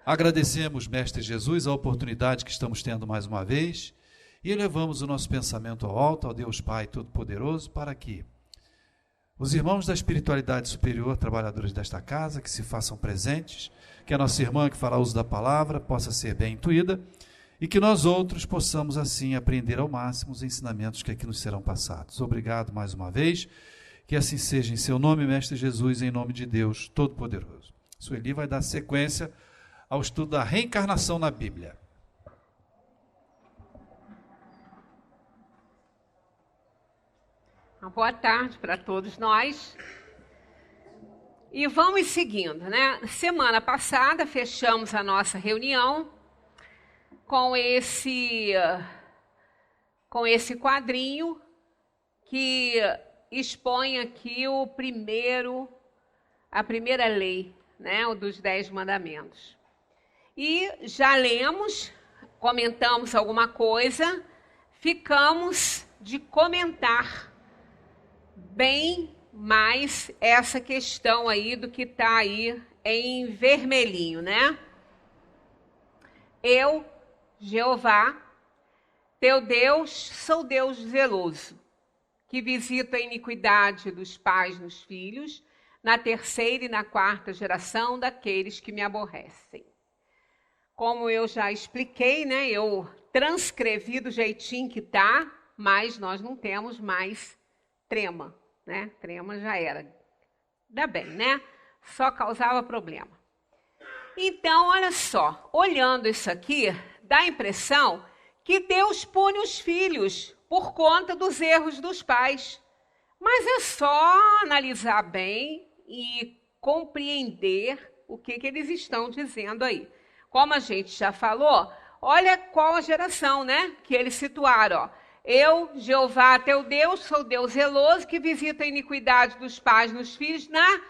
Agradecemos, Mestre Jesus, a oportunidade que estamos tendo mais uma vez e elevamos o nosso pensamento ao alto, ao Deus Pai Todo-Poderoso, para que os irmãos da espiritualidade superior, trabalhadores desta casa, que se façam presentes, que a nossa irmã que fará uso da palavra possa ser bem intuída e que nós outros possamos assim aprender ao máximo os ensinamentos que aqui nos serão passados. Obrigado mais uma vez, que assim seja em seu nome, Mestre Jesus, em nome de Deus Todo-Poderoso. Sueli vai dar sequência ao estudo da reencarnação na Bíblia. Uma boa tarde para todos nós. E vamos seguindo, né? Semana passada fechamos a nossa reunião com esse quadrinho que expõe aqui a primeira lei, né? O dos 10 mandamentos. E já lemos, comentamos alguma coisa, ficamos de comentar bem mais essa questão aí do que está aí em vermelhinho, né? Eu, Jeová, teu Deus, sou Deus zeloso, que visito a iniquidade dos pais nos filhos, na terceira e na quarta geração daqueles que me aborrecem. Como eu já expliquei, né? Eu transcrevi do jeitinho que está, mas nós não temos mais trema, né? Trema já era. Ainda bem, né? Só causava problema. Então, olha só, olhando isso aqui, dá a impressão que Deus pune os filhos por conta dos erros dos pais. Mas é só analisar bem e compreender o que eles estão dizendo aí. Como a gente já falou, olha qual a geração, né? Que eles situaram, ó. Eu, Jeová, teu Deus, sou Deus zeloso, que visita a iniquidade dos pais nos filhos na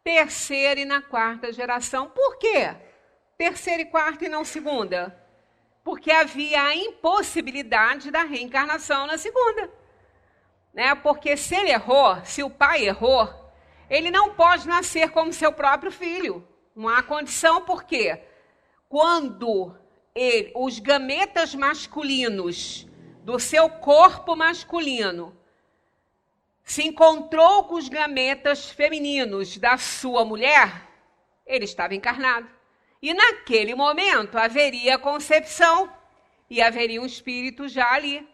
terceira e na quarta geração. Por quê? Terceira e quarta e não segunda? Porque havia a impossibilidade da reencarnação na segunda. Né? Porque se ele errou, se o pai errou, ele não pode nascer como seu próprio filho. Não há condição, por quê? Quando os gametas masculinos do seu corpo masculino se encontrou com os gametas femininos da sua mulher, ele estava encarnado. E naquele momento haveria concepção e haveria um espírito já ali.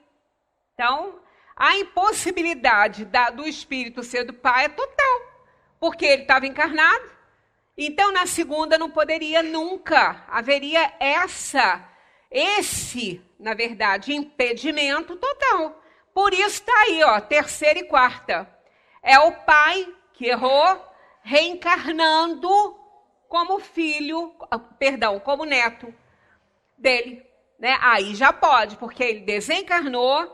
Então, a impossibilidade do espírito ser do pai é total, porque ele estava encarnado. Então, na segunda não poderia nunca, haveria na verdade, impedimento total. Por isso está aí, ó, terceira e quarta. É o pai que errou, reencarnando como como neto dele. Né? Aí já pode, porque ele desencarnou,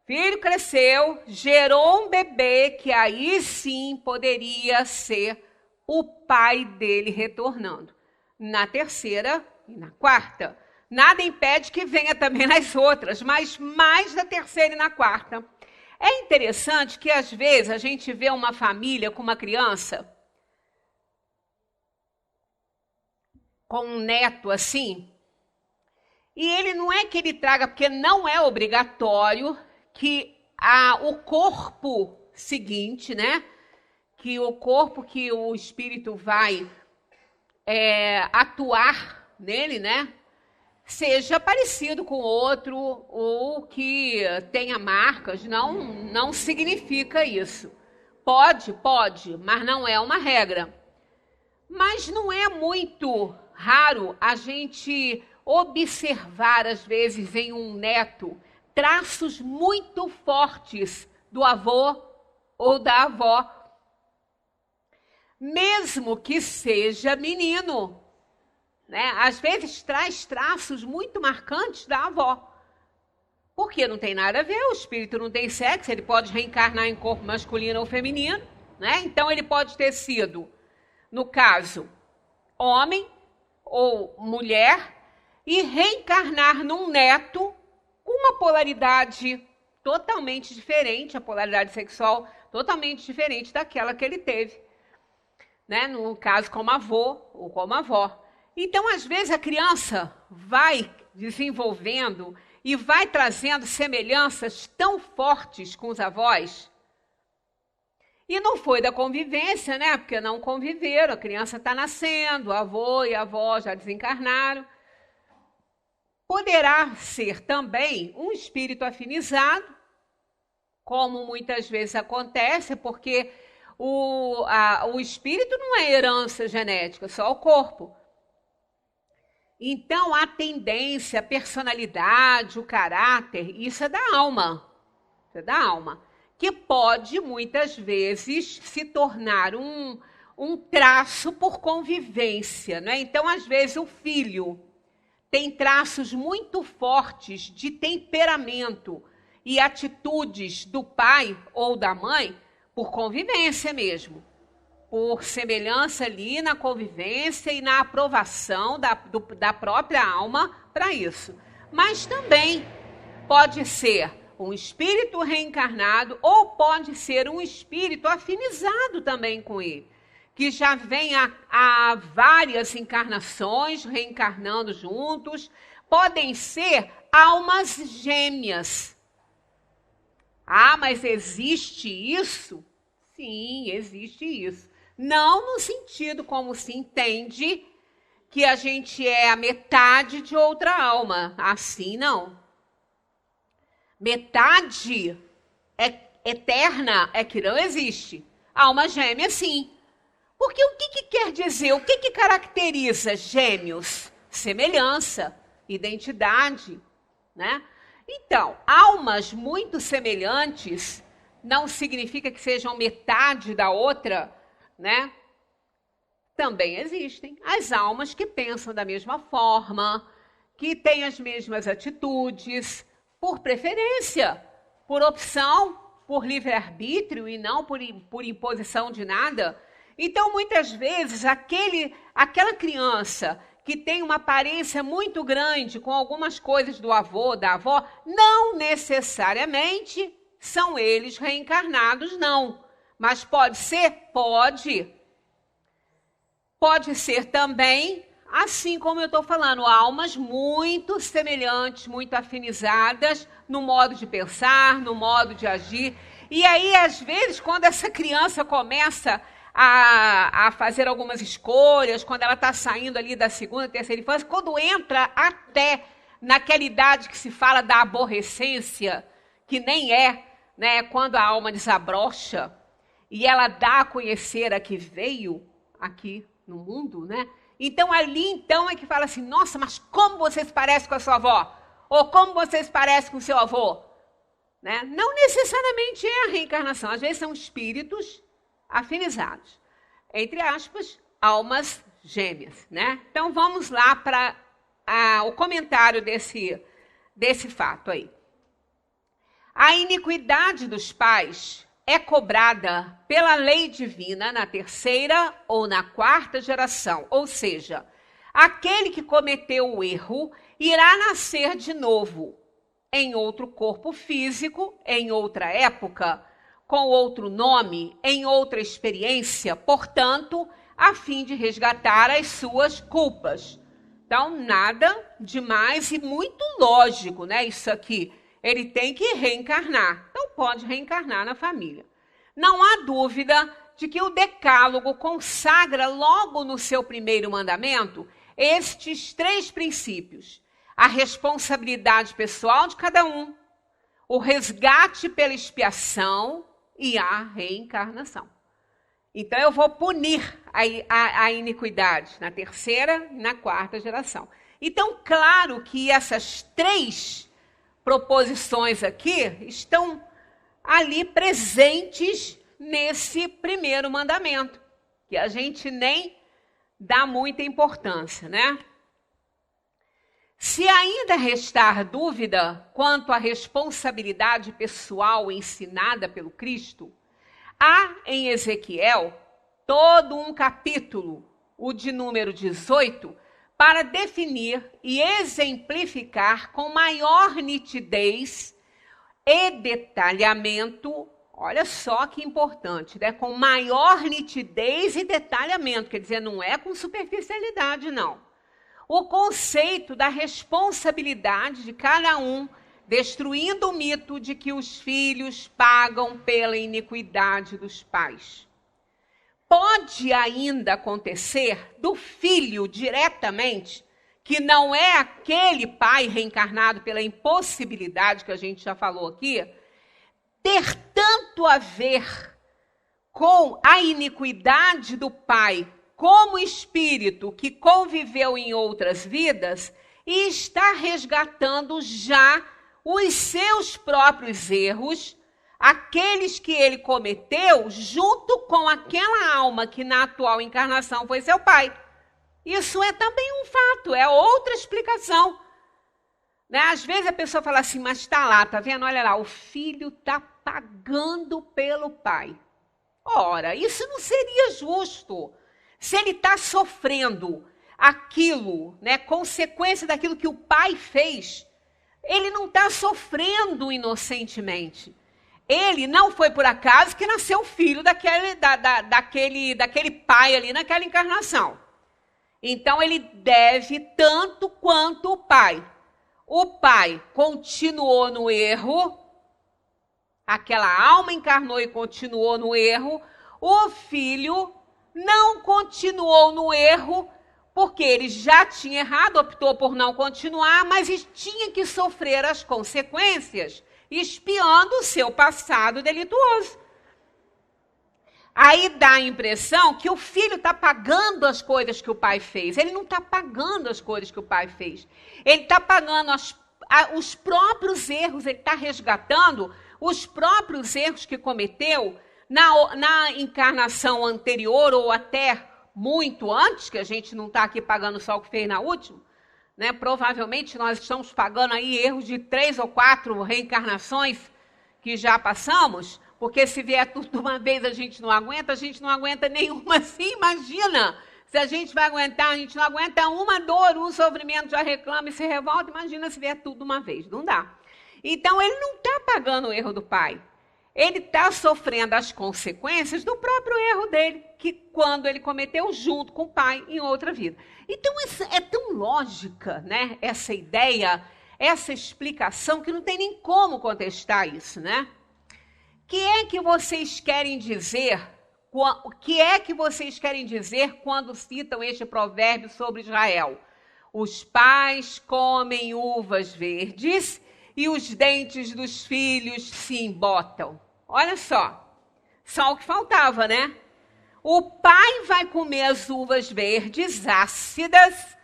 filho cresceu, gerou um bebê que aí sim poderia ser o pai dele retornando. Na terceira e na quarta. Nada impede que venha também nas outras, mas mais na terceira e na quarta. É interessante que, às vezes, a gente vê uma família com uma criança, com um neto assim, e ele não é que ele traga, porque não é obrigatório que o corpo seguinte, né? Que o corpo que o espírito vai atuar nele, né? Seja parecido com outro ou que tenha marcas, não significa isso. Pode, mas não é uma regra. Mas não é muito raro a gente observar, às vezes, em um neto, traços muito fortes do avô ou da avó, mesmo que seja menino. Né? Às vezes traz traços muito marcantes da avó. Porque não tem nada a ver, o espírito não tem sexo, ele pode reencarnar em corpo masculino ou feminino. Né? Então ele pode ter sido, no caso, homem ou mulher, e reencarnar num neto com uma polaridade totalmente diferente, a polaridade sexual totalmente diferente daquela que ele teve. Né? No caso, como avô ou como avó. Então, às vezes, a criança vai desenvolvendo e vai trazendo semelhanças tão fortes com os avós. E não foi da convivência, né? Porque não conviveram, a criança está nascendo, o avô e a avó já desencarnaram. Poderá ser também um espírito afinizado, como muitas vezes acontece, porque o espírito não é herança genética, só o corpo. Então, a tendência, a personalidade, o caráter, isso é da alma. Isso é da alma. Que pode, muitas vezes, se tornar um traço por convivência, né? Então, às vezes, o filho tem traços muito fortes de temperamento e atitudes do pai ou da mãe por convivência mesmo, por semelhança ali na convivência e na aprovação da própria alma para isso. Mas também pode ser um espírito reencarnado ou pode ser um espírito afinizado também com ele, que já vem há várias encarnações, reencarnando juntos. Podem ser almas gêmeas. Ah, mas existe isso? Sim, existe isso. Não no sentido como se entende que a gente é a metade de outra alma. Assim, não. Metade eterna é que não existe. Alma gêmea, sim. Porque o que quer dizer? O que caracteriza gêmeos? Semelhança, identidade, né? Então, almas muito semelhantes não significa que sejam metade da outra, né? Também existem as almas que pensam da mesma forma, que têm as mesmas atitudes, por preferência, por opção, por livre-arbítrio e não por imposição de nada. Então, muitas vezes, aquela criança que tem uma aparência muito grande com algumas coisas do avô, da avó, não necessariamente são eles reencarnados, não. Mas pode ser? Pode. Pode ser também, assim como eu estou falando, almas muito semelhantes, muito afinizadas no modo de pensar, no modo de agir. E aí, às vezes, quando essa criança começa a fazer algumas escolhas, quando ela está saindo ali da segunda, terceira infância, quando entra até naquela idade que se fala da aborrecência, que nem é, né, quando a alma desabrocha e ela dá a conhecer a que veio aqui no mundo, né? Então, ali, então, é que fala assim, nossa, mas como você se parece com a sua avó? Ou como você se parece com o seu avô? Né? Não necessariamente é a reencarnação, às vezes são espíritos afinizados, entre aspas, almas gêmeas, né? Então, vamos lá para o comentário desse fato aí. A iniquidade dos pais é cobrada pela lei divina na terceira ou na quarta geração, ou seja, aquele que cometeu o erro irá nascer de novo em outro corpo físico, em outra época, com outro nome, em outra experiência, portanto, a fim de resgatar as suas culpas. Então, nada demais e muito lógico, né? Isso aqui, ele tem que reencarnar. Então, pode reencarnar na família. Não há dúvida de que o Decálogo consagra logo no seu primeiro mandamento estes 3 princípios: a responsabilidade pessoal de cada um, o resgate pela expiação e a reencarnação. Então, eu vou punir a iniquidade na terceira e na quarta geração. Então, claro que essas 3 proposições aqui estão ali presentes nesse primeiro mandamento, que a gente nem dá muita importância, né? Se ainda restar dúvida quanto à responsabilidade pessoal ensinada pelo Cristo, há em Ezequiel todo um capítulo, o de número 18, para definir e exemplificar com maior nitidez e detalhamento, olha só que importante, né? Com maior nitidez e detalhamento, quer dizer, não é com superficialidade, não. o conceito da responsabilidade de cada um, destruindo o mito de que os filhos pagam pela iniquidade dos pais. Pode ainda acontecer do filho diretamente, que não é aquele pai reencarnado pela impossibilidade que a gente já falou aqui, ter tanto a ver com a iniquidade do pai como espírito que conviveu em outras vidas e está resgatando já os seus próprios erros, aqueles que ele cometeu, junto com aquela alma que na atual encarnação foi seu pai. Isso é também um fato, é outra explicação. Né? Às vezes a pessoa fala assim, mas está lá, tá vendo? Olha lá, o filho está pagando pelo pai. Ora, isso não seria justo. Se ele está sofrendo aquilo, né, consequência daquilo que o pai fez, ele não está sofrendo inocentemente. Ele não foi por acaso que nasceu filho daquele pai ali naquela encarnação. Então ele deve tanto quanto o pai. O pai continuou no erro, aquela alma encarnou e continuou no erro, o filho não continuou no erro, porque ele já tinha errado, optou por não continuar, mas tinha que sofrer as consequências, expiando o seu passado delituoso. Aí dá a impressão que o filho está pagando as coisas que o pai fez. Ele não está pagando as coisas que o pai fez. Ele está pagando os próprios erros, ele está resgatando os próprios erros que cometeu na encarnação anterior ou até muito antes, que a gente não está aqui pagando só o que fez na última, né? Provavelmente nós estamos pagando aí erros de 3 ou 4 reencarnações que já passamos, porque se vier tudo de uma vez a gente não aguenta nenhuma assim, imagina, se a gente vai aguentar, a gente não aguenta uma dor, um sofrimento, já reclama e se revolta, imagina se vier tudo de uma vez, não dá. Então ele não está pagando o erro do pai. Ele está sofrendo as consequências do próprio erro dele, que quando ele cometeu junto com o pai em outra vida. Então, é tão lógica, né, essa ideia, essa explicação, que não tem nem como contestar isso, né? O que é que vocês querem dizer quando citam este provérbio sobre Israel? Os pais comem uvas verdes e os dentes dos filhos se embotam. Olha só o que faltava, né? O pai vai comer as uvas verdes, ácidas,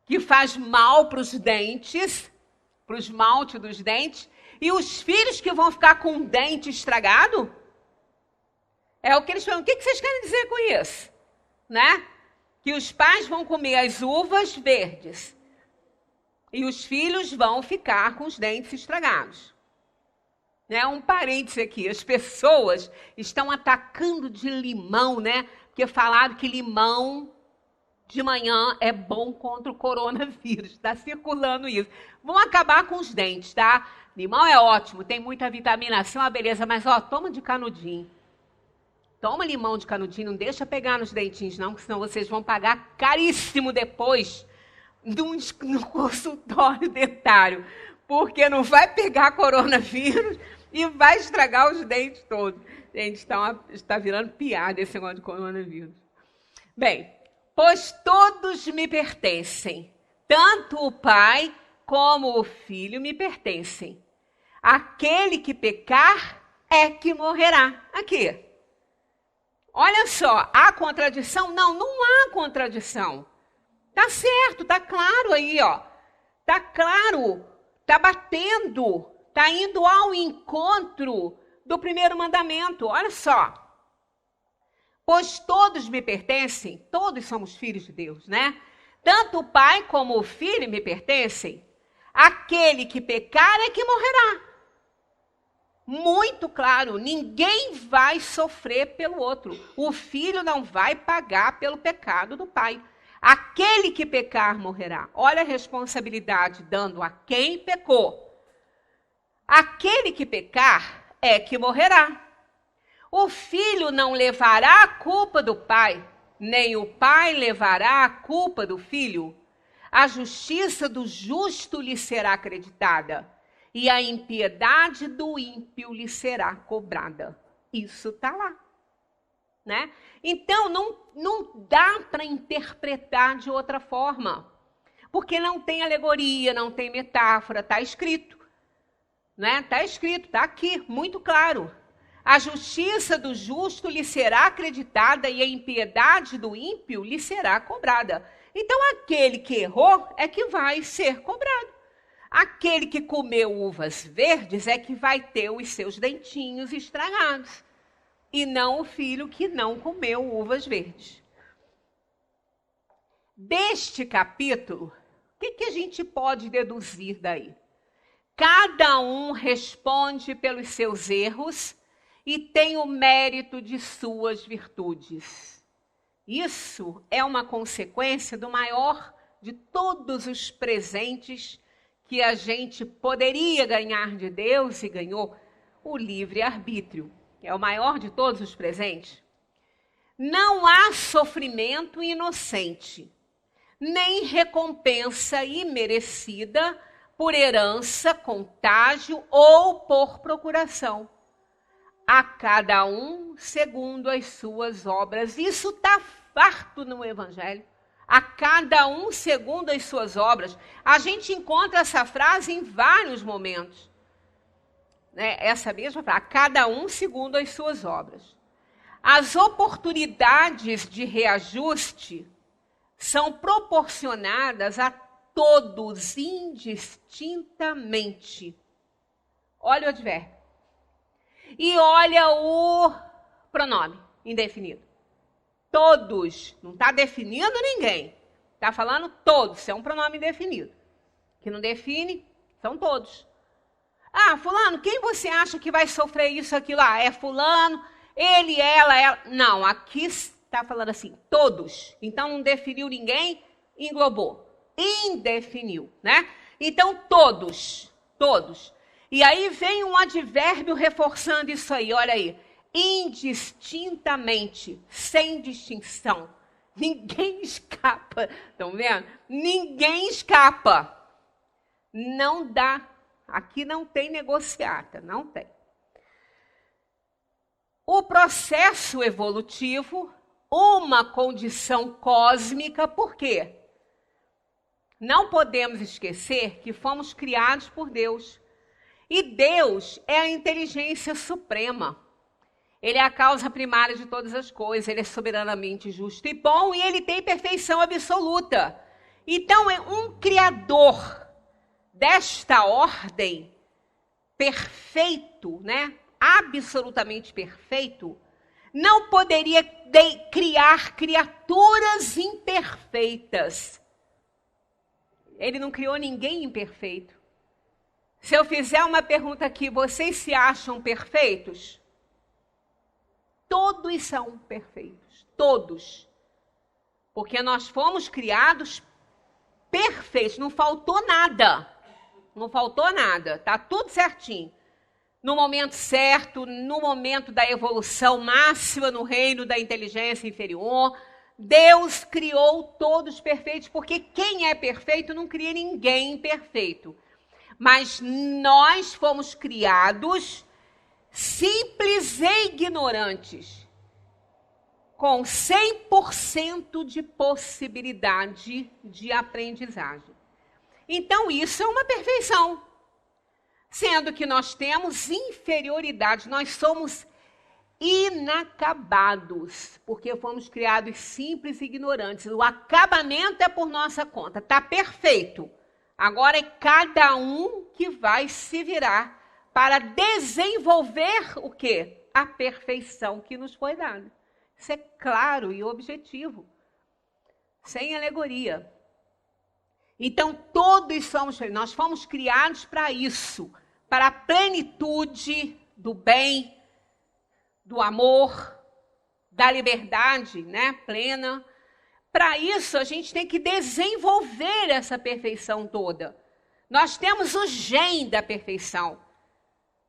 que faz mal para os dentes, para o esmalte dos dentes, e os filhos que vão ficar com o dente estragado? É o que eles falam. O que vocês querem dizer com isso? Né? Que os pais vão comer as uvas verdes e os filhos vão ficar com os dentes estragados. Né? Um parêntese aqui, as pessoas estão atacando de limão, né? Porque falaram que limão de manhã é bom contra o coronavírus. Está circulando isso. Vão acabar com os dentes, tá? Limão é ótimo, tem muita vitamina C, uma beleza, mas ó, toma de canudinho. Toma limão de canudinho, não deixa pegar nos dentinhos não, porque senão vocês vão pagar caríssimo depois no consultório dentário, porque não vai pegar coronavírus e vai estragar os dentes todos. Gente, está virando piada esse negócio de coronavírus. Bem, pois todos me pertencem, tanto o pai como o filho me pertencem. Aquele que pecar é que morrerá. Aqui. Olha só, há contradição? Não há contradição. Tá certo, tá claro aí, ó. Tá claro, tá batendo, tá indo ao encontro do primeiro mandamento. Olha só. Pois todos me pertencem, todos somos filhos de Deus, né? Tanto o pai como o filho me pertencem. Aquele que pecar é que morrerá. Muito claro, ninguém vai sofrer pelo outro. O filho não vai pagar pelo pecado do pai. Aquele que pecar morrerá. Olha a responsabilidade dando a quem pecou. Aquele que pecar é que morrerá. O filho não levará a culpa do pai, nem o pai levará a culpa do filho. A justiça do justo lhe será acreditada, e a impiedade do ímpio lhe será cobrada. Isso está lá, né? Então, não dá para interpretar de outra forma, porque não tem alegoria, não tem metáfora, está escrito, né? Está escrito, está aqui, muito claro. A justiça do justo lhe será acreditada e a impiedade do ímpio lhe será cobrada. Então, aquele que errou é que vai ser cobrado. Aquele que comeu uvas verdes é que vai ter os seus dentinhos estragados. E não o filho que não comeu uvas verdes. Deste capítulo, o que a gente pode deduzir daí? Cada um responde pelos seus erros e tem o mérito de suas virtudes. Isso é uma consequência do maior de todos os presentes que a gente poderia ganhar de Deus e ganhou, o livre-arbítrio. É o maior de todos os presentes. Não há sofrimento inocente, nem recompensa imerecida por herança, contágio ou por procuração. A cada um segundo as suas obras. Isso está farto no Evangelho. A cada um segundo as suas obras. A gente encontra essa frase em vários momentos. Né? Essa mesma frase, a cada um segundo as suas obras. As oportunidades de reajuste são proporcionadas a todos indistintamente. Olha o advérbio. E olha o pronome indefinido. Todos. Não está definindo ninguém. Está falando todos. É um pronome indefinido. Que não define, são todos. Ah, fulano, quem você acha que vai sofrer isso, aquilo? Ah, é fulano, ele, ela. Não, aqui está falando assim, todos. Então não definiu ninguém, englobou. Indefiniu, né? Então todos. E aí vem um advérbio reforçando isso aí, olha aí. Indistintamente, sem distinção. Ninguém escapa, estão vendo? Ninguém escapa. Não dá. Aqui não tem negociata, não tem. O processo evolutivo, uma condição cósmica, por quê? Não podemos esquecer que fomos criados por Deus. E Deus é a inteligência suprema. Ele é a causa primária de todas as coisas, ele é soberanamente justo e bom e ele tem perfeição absoluta. Então, é um criador desta ordem perfeito, né? Absolutamente perfeito, não poderia criar criaturas imperfeitas. Ele não criou ninguém imperfeito. Se eu fizer uma pergunta aqui, vocês se acham perfeitos? Todos são perfeitos, todos. Porque nós fomos criados perfeitos, não faltou nada. Não faltou nada, tá tudo certinho. No momento certo, no momento da evolução máxima no reino da inteligência inferior, Deus criou todos perfeitos, porque quem é perfeito não cria ninguém perfeito. Mas nós fomos criados simples e ignorantes, com 100% de possibilidade de aprendizagem. Então, isso é uma perfeição. Sendo que nós temos inferioridade, nós somos inacabados, porque fomos criados simples e ignorantes. O acabamento é por nossa conta, está perfeito. Agora é cada um que vai se virar para desenvolver o quê? A perfeição que nos foi dada. Isso é claro e objetivo, sem alegoria. Então, todos somos, nós fomos criados para isso, para a plenitude do bem, do amor, da liberdade, né, plena. Para isso, a gente tem que desenvolver essa perfeição toda. Nós temos o gene da perfeição.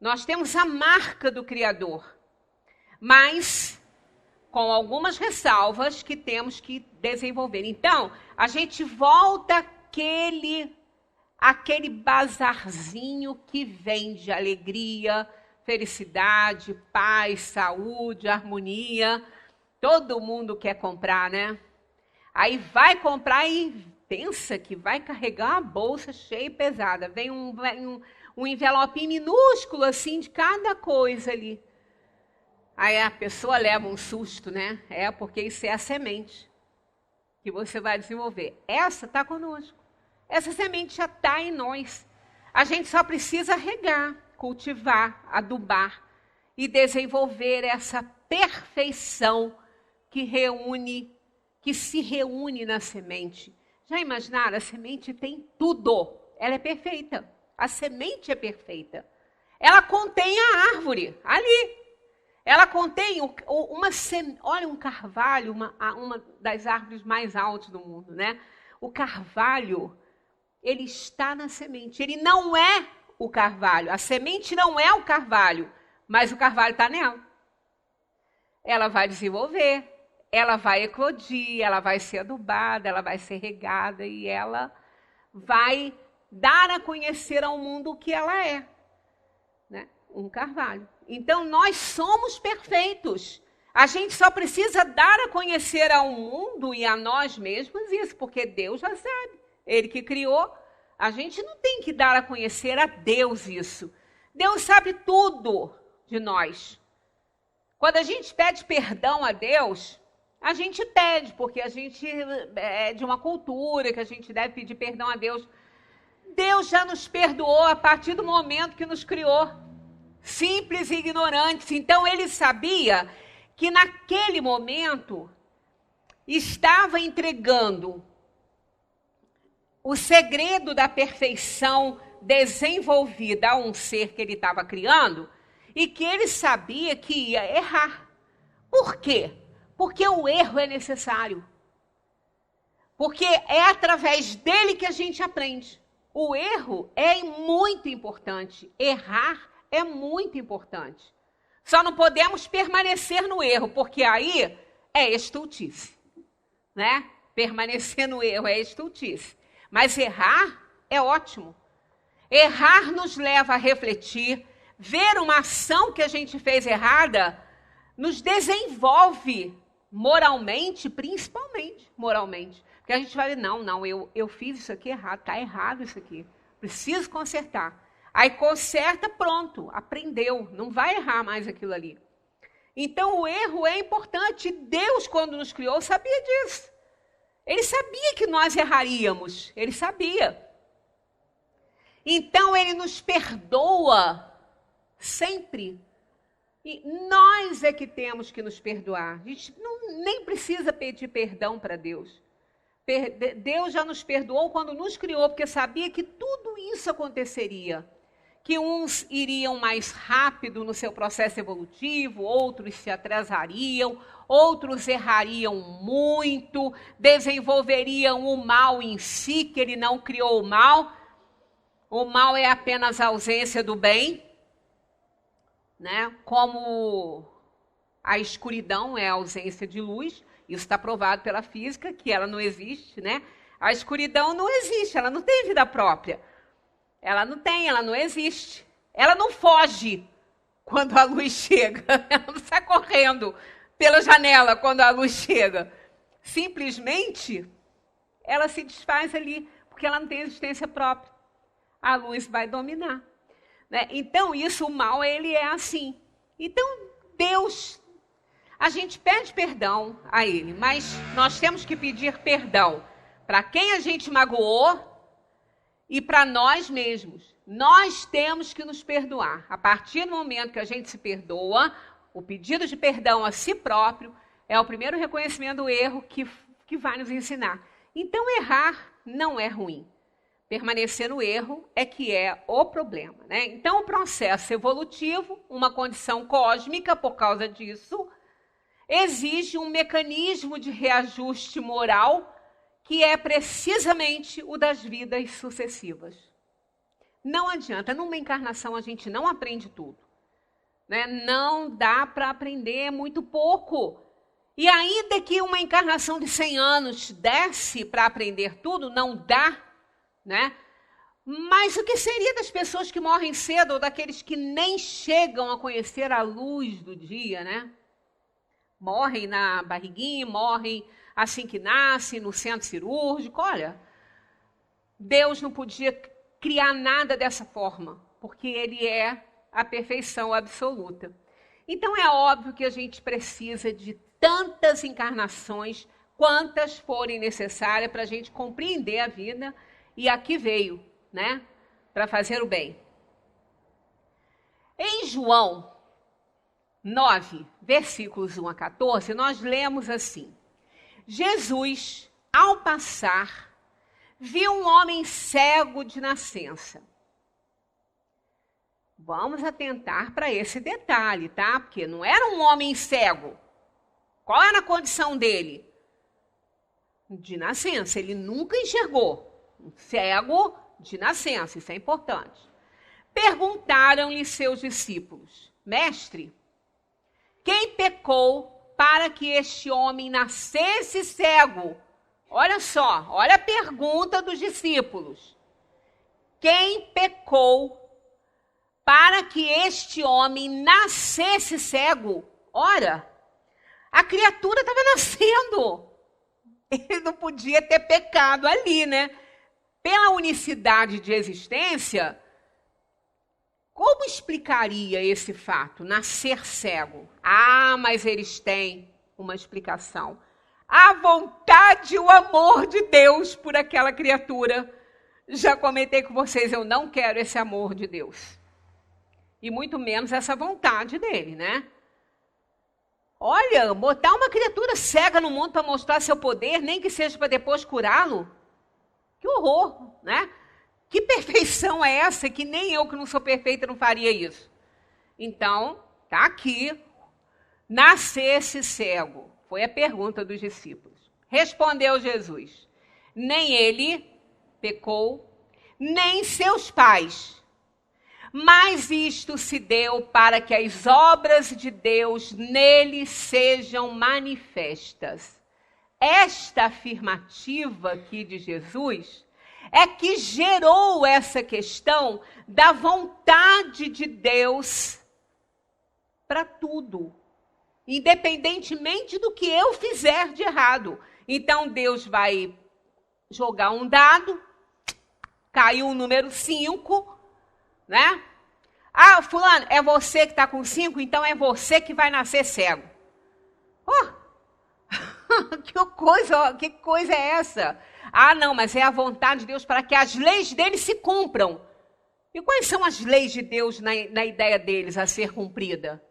Nós temos a marca do Criador. Mas com algumas ressalvas que temos que desenvolver. Então, a gente volta aquele bazarzinho que vende alegria, felicidade, paz, saúde, harmonia. Todo mundo quer comprar, né? Aí vai comprar e pensa que vai carregar uma bolsa cheia e pesada. Vem um envelope minúsculo assim de cada coisa ali. Aí a pessoa leva um susto, né? Porque isso é a semente que você vai desenvolver. Essa está conosco. Essa semente já está em nós. A gente só precisa regar, cultivar, adubar e desenvolver essa perfeição que se reúne na semente. Já imaginaram? A semente tem tudo. Ela é perfeita. A semente é perfeita. Ela contém a árvore ali. Ela contém olha, um carvalho, uma das árvores mais altas do mundo, né? O carvalho, ele está na semente. Ele não é o carvalho. A semente não é o carvalho, mas o carvalho está nela. Ela vai desenvolver, ela vai eclodir, ela vai ser adubada, ela vai ser regada e ela vai dar a conhecer ao mundo o que ela é, né? Um carvalho. Então, nós somos perfeitos. A gente só precisa dar a conhecer ao mundo e a nós mesmos isso, porque Deus já sabe. Ele que criou. A gente não tem que dar a conhecer a Deus isso. Deus sabe tudo de nós. Quando a gente pede perdão a Deus, a gente pede, porque a gente é de uma cultura que a gente deve pedir perdão a Deus. Deus já nos perdoou a partir do momento que nos criou. Simples e ignorantes. Então ele sabia que naquele momento estava entregando o segredo da perfeição desenvolvida a um ser que ele estava criando e que ele sabia que ia errar. Por quê? Porque o erro é necessário. Porque é através dele que a gente aprende. O erro é muito importante. Errar é muito importante. Só não podemos permanecer no erro, porque aí é estultice, né? Permanecer no erro é estultice. Mas errar é ótimo. Errar nos leva a refletir, ver uma ação que a gente fez errada, nos desenvolve moralmente, principalmente moralmente. Porque a gente vai dizer, não, eu fiz isso aqui errado, está errado isso aqui, preciso consertar. Aí conserta, pronto, aprendeu, não vai errar mais aquilo ali. Então o erro é importante. Deus, quando nos criou, sabia disso. Ele sabia que nós erraríamos, ele sabia. Então ele nos perdoa sempre. E nós é que temos que nos perdoar. A gente nem precisa pedir perdão para Deus. Deus já nos perdoou quando nos criou, porque sabia que tudo isso aconteceria. Que uns iriam mais rápido no seu processo evolutivo, outros se atrasariam, outros errariam muito, desenvolveriam o mal em si, que ele não criou o mal. O mal é apenas a ausência do bem, né? Como a escuridão é a ausência de luz. Isso está provado pela física, que ela não existe, né? A escuridão não existe, ela não tem vida própria. Ela não existe. Ela não foge quando a luz chega. Ela não sai correndo pela janela quando a luz chega. Simplesmente, ela se desfaz ali, porque ela não tem existência própria. A luz vai dominar, né? Então, o mal, ele é assim. Então, Deus, a gente pede perdão a ele, mas nós temos que pedir perdão para quem a gente magoou e para nós mesmos. Nós temos que nos perdoar. A partir do momento que a gente se perdoa, o pedido de perdão a si próprio é o primeiro reconhecimento do erro que vai nos ensinar. Então, errar não é ruim. Permanecer no erro é que é o problema, né? Então, o processo evolutivo, uma condição cósmica por causa disso, exige um mecanismo de reajuste moral que é precisamente o das vidas sucessivas. Não adianta, numa encarnação a gente não aprende tudo, né? Não dá para aprender muito pouco. E ainda que uma encarnação de 100 anos desse para aprender tudo, não dá, né? Mas o que seria das pessoas que morrem cedo ou daqueles que nem chegam a conhecer a luz do dia, né? Morrem na barriguinha, morrem assim que nascem, no centro cirúrgico. Olha, Deus não podia criar nada dessa forma, porque Ele é a perfeição absoluta. Então é óbvio que a gente precisa de tantas encarnações, quantas forem necessárias para a gente compreender a vida, e aqui veio, né, para fazer o bem. Em João 9, versículos 1 a 14, nós lemos assim: Jesus, ao passar, viu um homem cego de nascença. Vamos atentar para esse detalhe, tá? Porque não era um homem cego. Qual era a condição dele? De nascença, ele nunca enxergou. Um cego de nascença, isso é importante. Perguntaram-lhe seus discípulos: Mestre, quem pecou para que este homem nascesse cego? Olha só, olha a pergunta dos discípulos. Quem pecou para que este homem nascesse cego? Ora, a criatura estava nascendo. Ele não podia ter pecado ali, né? Pela unicidade de existência, como explicaria esse fato, nascer cego? Ah, mas eles têm uma explicação. A vontade e o amor de Deus por aquela criatura. Já comentei com vocês, eu não quero esse amor de Deus. E muito menos essa vontade dele, né? Olha, botar uma criatura cega no mundo para mostrar seu poder, nem que seja para depois curá-lo. Que horror, né? Que perfeição é essa que nem eu, que não sou perfeita, não faria isso? Então, tá aqui. Nascesse cego. Foi a pergunta dos discípulos. Respondeu Jesus: nem ele pecou, nem seus pais. Mas isto se deu para que as obras de Deus nele sejam manifestas. Esta afirmativa aqui de Jesus é que gerou essa questão da vontade de Deus para tudo, independentemente do que eu fizer de errado. Então Deus vai jogar um dado, caiu o número 5, né? Ah, fulano, é você que está com 5, então é você que vai nascer cego. Que coisa é essa? Ah, não, mas é a vontade de Deus para que as leis dele se cumpram. E quais são as leis de Deus na ideia deles a ser cumprida?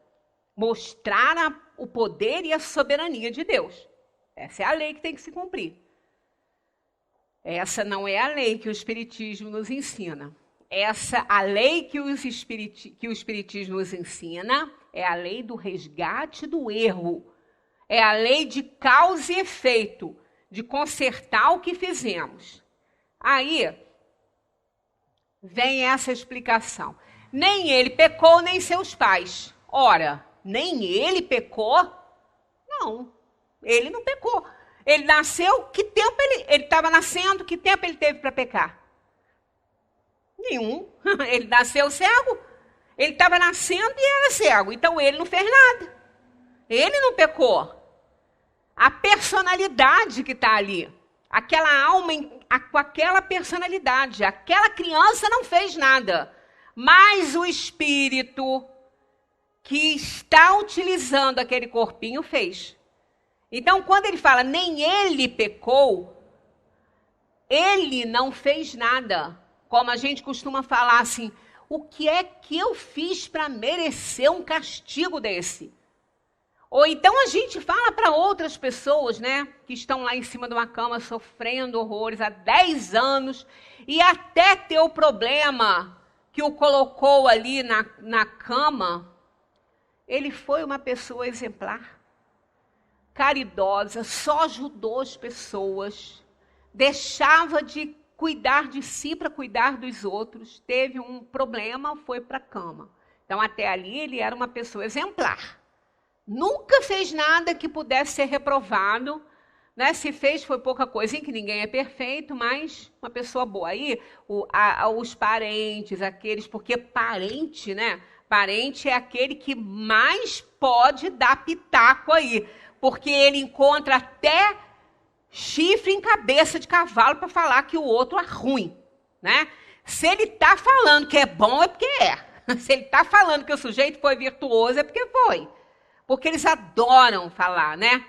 Mostrar o poder e a soberania de Deus. Essa é a lei que tem que se cumprir. Essa não é a lei que o Espiritismo nos ensina. A lei que o Espiritismo nos ensina é a lei do resgate do erro. É a lei de causa e efeito, de consertar o que fizemos. Aí vem essa explicação. Nem ele pecou, nem seus pais. Ora, nem ele pecou? Não, ele não pecou. Ele nasceu, que tempo ele estava nascendo, que tempo ele teve para pecar? Nenhum. Ele nasceu cego. Ele estava nascendo e era cego. Então ele não fez nada. Ele não pecou. A personalidade que está ali, aquela alma com aquela personalidade, aquela criança não fez nada. Mas o espírito que está utilizando aquele corpinho fez. Então, quando ele fala, nem ele pecou, ele não fez nada. Como a gente costuma falar assim, o que é que eu fiz para merecer um castigo desse? Ou então a gente fala para outras pessoas, né, que estão lá em cima de uma cama sofrendo horrores há 10 anos e até ter o problema que o colocou ali na cama, ele foi uma pessoa exemplar, caridosa, só ajudou as pessoas, deixava de cuidar de si para cuidar dos outros, teve um problema, foi para a cama. Então até ali ele era uma pessoa exemplar. Nunca fez nada que pudesse ser reprovado, né? Se fez, foi pouca coisa, em que ninguém é perfeito, mas uma pessoa boa. Aí, os parentes, aqueles, porque parente, né? Parente é aquele que mais pode dar pitaco aí, porque ele encontra até chifre em cabeça de cavalo para falar que o outro é ruim, né? Se ele está falando que é bom, é porque é. Se ele está falando que o sujeito foi virtuoso, é porque foi. Porque eles adoram falar, né?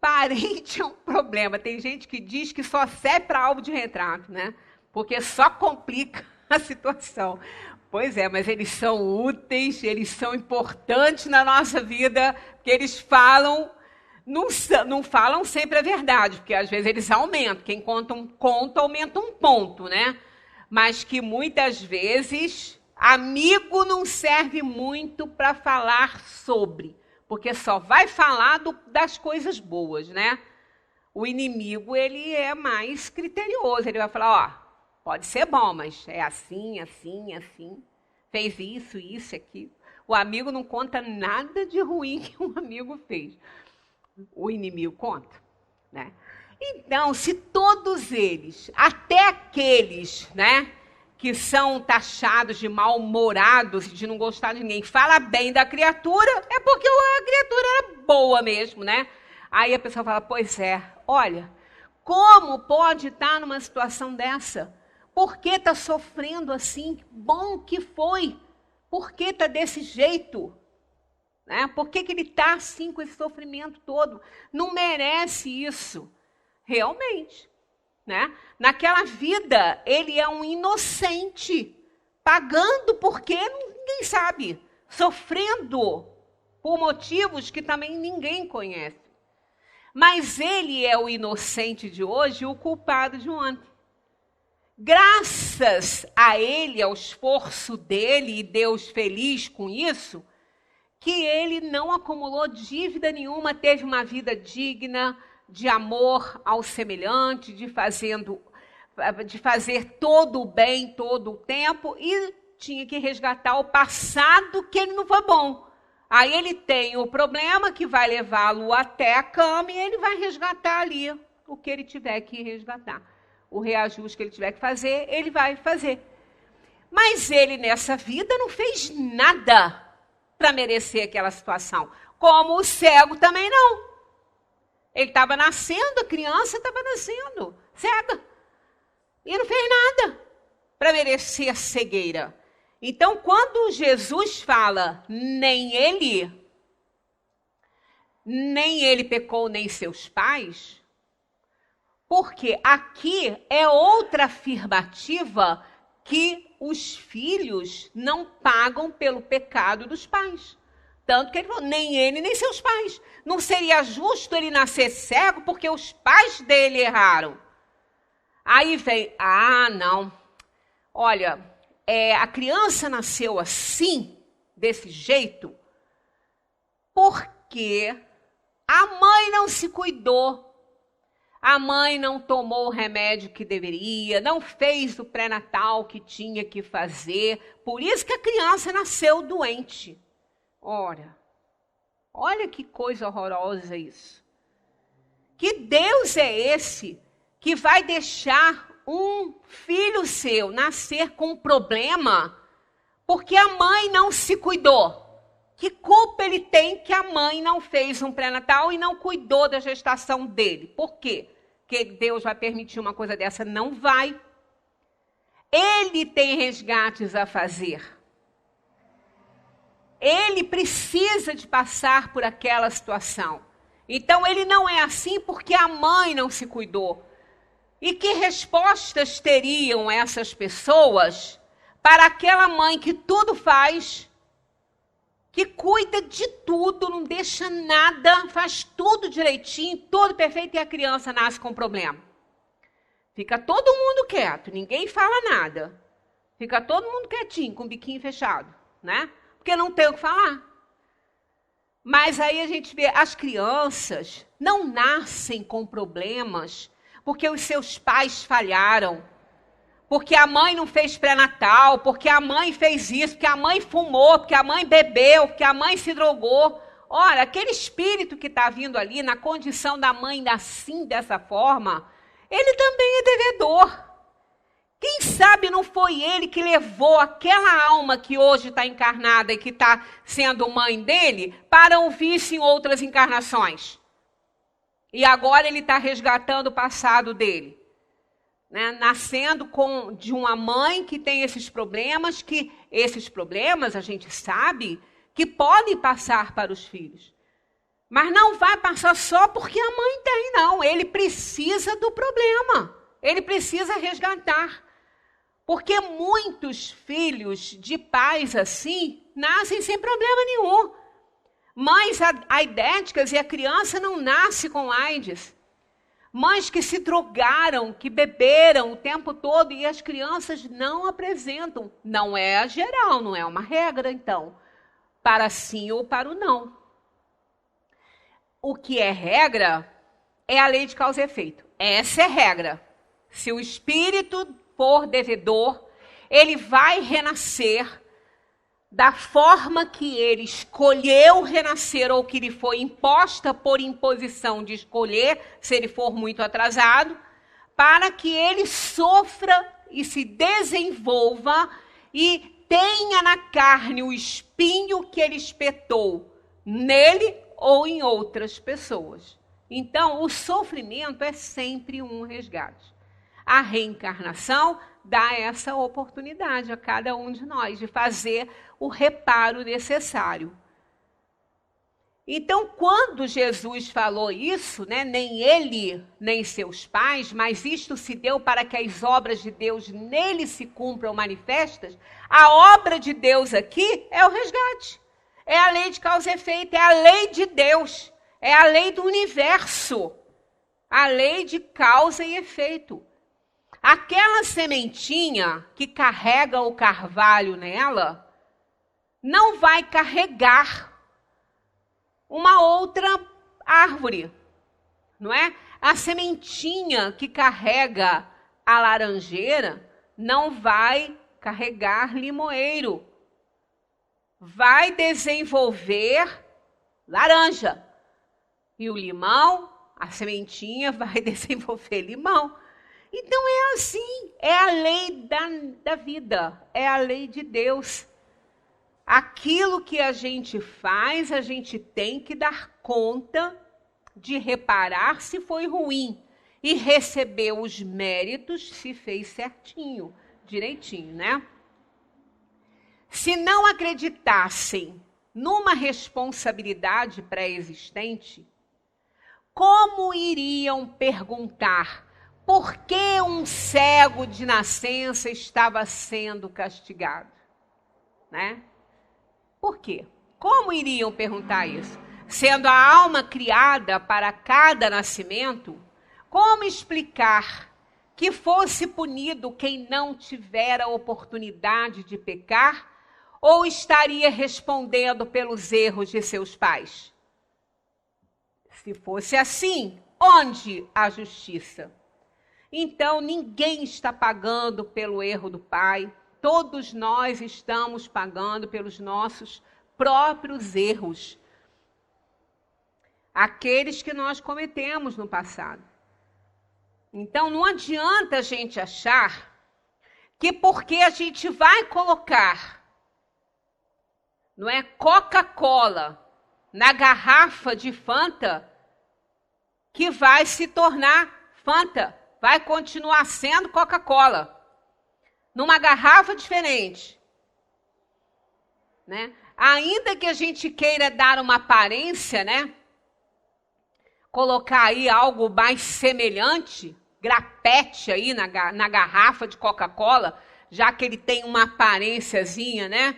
Parente é um problema. Tem gente que diz que só serve para alvo de retrato, né? Porque só complica a situação. Pois é, mas eles são úteis, eles são importantes na nossa vida, porque eles falam, não falam sempre a verdade, porque às vezes eles aumentam. Quem conta um conto aumenta um ponto, né? Mas que muitas vezes amigo não serve muito para falar sobre, porque só vai falar das coisas boas, né? O inimigo, ele é mais criterioso, ele vai falar, ó, pode ser bom, mas é assim, assim, assim. Fez isso, isso, aquilo. O amigo não conta nada de ruim que um amigo fez. O inimigo conta, né? Então, se todos eles, até aqueles, né, que são taxados de mal-humorados, de não gostar de ninguém, fala bem da criatura, é porque a criatura era boa mesmo, né? Aí a pessoa fala, pois é, olha, como pode estar numa situação dessa? Por que está sofrendo assim? Bom que foi. Por que está desse jeito? Né? Por que ele está assim com esse sofrimento todo? Não merece isso. Realmente. Né? Naquela vida, ele é um inocente, pagando porque ninguém sabe, sofrendo por motivos que também ninguém conhece. Mas ele é o inocente de hoje e o culpado de ontem. Graças a ele, ao esforço dele, e Deus feliz com isso, que ele não acumulou dívida nenhuma, teve uma vida digna, de amor ao semelhante, de fazer todo o bem, todo o tempo, e tinha que resgatar o passado que ele não foi bom. Aí ele tem o problema que vai levá-lo até a cama e ele vai resgatar ali o que ele tiver que resgatar. O reajuste que ele tiver que fazer, ele vai fazer. Mas ele, nessa vida, não fez nada para merecer aquela situação. Como o cego também não. Ele estava nascendo, a criança estava nascendo, cega. E não fez nada para merecer a cegueira. Então, quando Jesus fala, nem ele pecou, nem seus pais, porque aqui é outra afirmativa que os filhos não pagam pelo pecado dos pais. Tanto que ele falou, nem ele, nem seus pais. Não seria justo ele nascer cego porque os pais dele erraram. Aí vem, não. Olha, a criança nasceu assim, desse jeito, porque a mãe não se cuidou. A mãe não tomou o remédio que deveria, não fez o pré-natal que tinha que fazer. Por isso que a criança nasceu doente. Olha que coisa horrorosa isso. Que Deus é esse que vai deixar um filho seu nascer com um problema porque a mãe não se cuidou? Que culpa ele tem que a mãe não fez um pré-natal e não cuidou da gestação dele? Por quê? Que Deus vai permitir uma coisa dessa? Não vai. Ele tem resgates a fazer. Ele precisa de passar por aquela situação. Então, ele não é assim porque a mãe não se cuidou. E que respostas teriam essas pessoas para aquela mãe que tudo faz, que cuida de tudo, não deixa nada, faz tudo direitinho, tudo perfeito, e a criança nasce com problema? Fica todo mundo quieto, ninguém fala nada. Fica todo mundo quietinho, com o biquinho fechado, né? Porque não tem o que falar. Mas aí a gente vê, as crianças não nascem com problemas porque os seus pais falharam, porque a mãe não fez pré-natal, porque a mãe fez isso, porque a mãe fumou, porque a mãe bebeu, porque a mãe se drogou. Ora, aquele espírito que está vindo ali, na condição da mãe assim, dessa forma, ele também é devedor. Quem sabe não foi ele que levou aquela alma que hoje está encarnada e que está sendo mãe dele para ouvir-se em outras encarnações. E agora ele está resgatando o passado dele. Né? Nascendo de uma mãe que tem esses problemas, que esses problemas a gente sabe que podem passar para os filhos. Mas não vai passar só porque a mãe tem, não. Ele precisa do problema. Ele precisa resgatar. Porque muitos filhos de pais assim nascem sem problema nenhum. Mães aidéticas e a criança não nasce com AIDS. Mães que se drogaram, que beberam o tempo todo e as crianças não apresentam. Não é geral, não é uma regra, então, para sim ou para o não. O que é regra é a lei de causa e efeito. Essa é regra. Se o espírito for devedor, ele vai renascer da forma que ele escolheu renascer ou que lhe foi imposta por imposição de escolher, se ele for muito atrasado, para que ele sofra e se desenvolva e tenha na carne o espinho que ele espetou nele ou em outras pessoas. Então, o sofrimento é sempre um resgate. A reencarnação dá essa oportunidade a cada um de nós de fazer o reparo necessário. Então, quando Jesus falou isso, né, nem ele, nem seus pais, mas isto se deu para que as obras de Deus nele se cumpram manifestas, a obra de Deus aqui é o resgate. É a lei de causa e efeito, é a lei de Deus, é a lei do universo, a lei de causa e efeito. Aquela sementinha que carrega o carvalho nela, não vai carregar uma outra árvore, não é? A sementinha que carrega a laranjeira não vai carregar limoeiro. Vai desenvolver laranja. E o limão, a sementinha vai desenvolver limão. Então é assim, é a lei da vida, é a lei de Deus. Aquilo que a gente faz, a gente tem que dar conta de reparar se foi ruim e receber os méritos se fez certinho, direitinho, né? Se não acreditassem numa responsabilidade pré-existente, como iriam perguntar por que um cego de nascença estava sendo castigado? Né? Por quê? Como iriam perguntar isso? Sendo a alma criada para cada nascimento, como explicar que fosse punido quem não tivera oportunidade de pecar ou estaria respondendo pelos erros de seus pais? Se fosse assim, onde a justiça? Então, ninguém está pagando pelo erro do pai. Todos nós estamos pagando pelos nossos próprios erros. Aqueles que nós cometemos no passado. Então, não adianta a gente achar que porque a gente vai colocar, não é, Coca-Cola na garrafa de Fanta, que vai se tornar Fanta. Vai continuar sendo Coca-Cola, numa garrafa diferente. Né? Ainda que a gente queira dar uma aparência, né? Colocar aí algo mais semelhante, grapete aí na garrafa de Coca-Cola, já que ele tem uma aparênciazinha, né?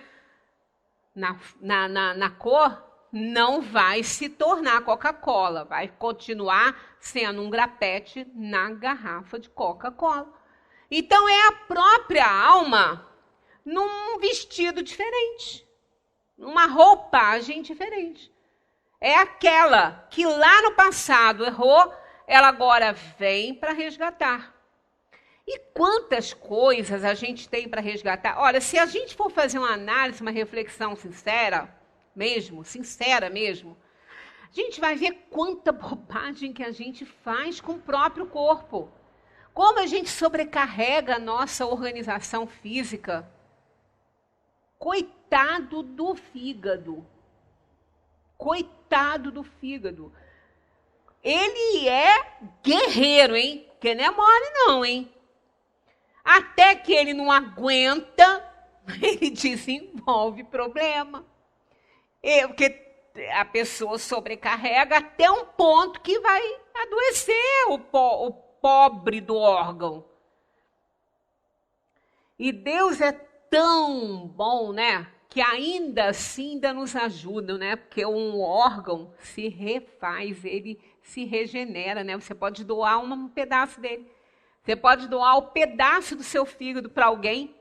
Na cor, não vai se tornar Coca-Cola, vai continuar sendo um grapete na garrafa de Coca-Cola. Então é a própria alma num vestido diferente, numa roupagem diferente. É aquela que lá no passado errou, ela agora vem para resgatar. E quantas coisas a gente tem para resgatar? Olha, se a gente for fazer uma análise, uma reflexão sincera mesmo, a gente vai ver quanta bobagem que a gente faz com o próprio corpo. Como a gente sobrecarrega a nossa organização física. Coitado do fígado. Coitado do fígado. Ele é guerreiro, hein? Porque não é mole não, hein? Até que ele não aguenta, ele desenvolve problema. Porque a pessoa sobrecarrega até um ponto que vai adoecer o pobre do órgão. E Deus é tão bom, né? Que ainda assim ainda nos ajuda, né? Porque um órgão se refaz, ele se regenera, né? Você pode doar um pedaço dele. Você pode doar o pedaço do seu fígado para alguém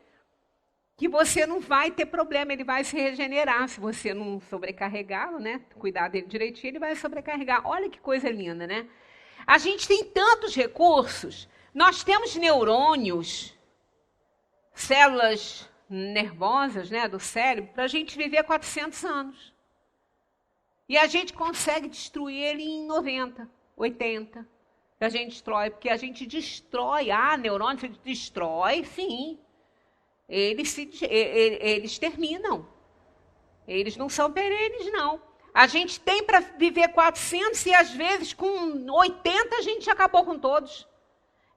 que você não vai ter problema, ele vai se regenerar. Se você não sobrecarregá-lo, né? Cuidar dele direitinho, ele vai sobrecarregar. Olha que coisa linda, né? A gente tem tantos recursos. Nós temos neurônios, células nervosas, né, do cérebro, para a gente viver 400 anos. E a gente consegue destruir ele em 90, 80. A gente destrói, porque a gente destrói. Neurônio, você destrói, sim. Eles terminam. Eles não são perenes, não. A gente tem para viver 400 e às vezes com 80 a gente acabou com todos.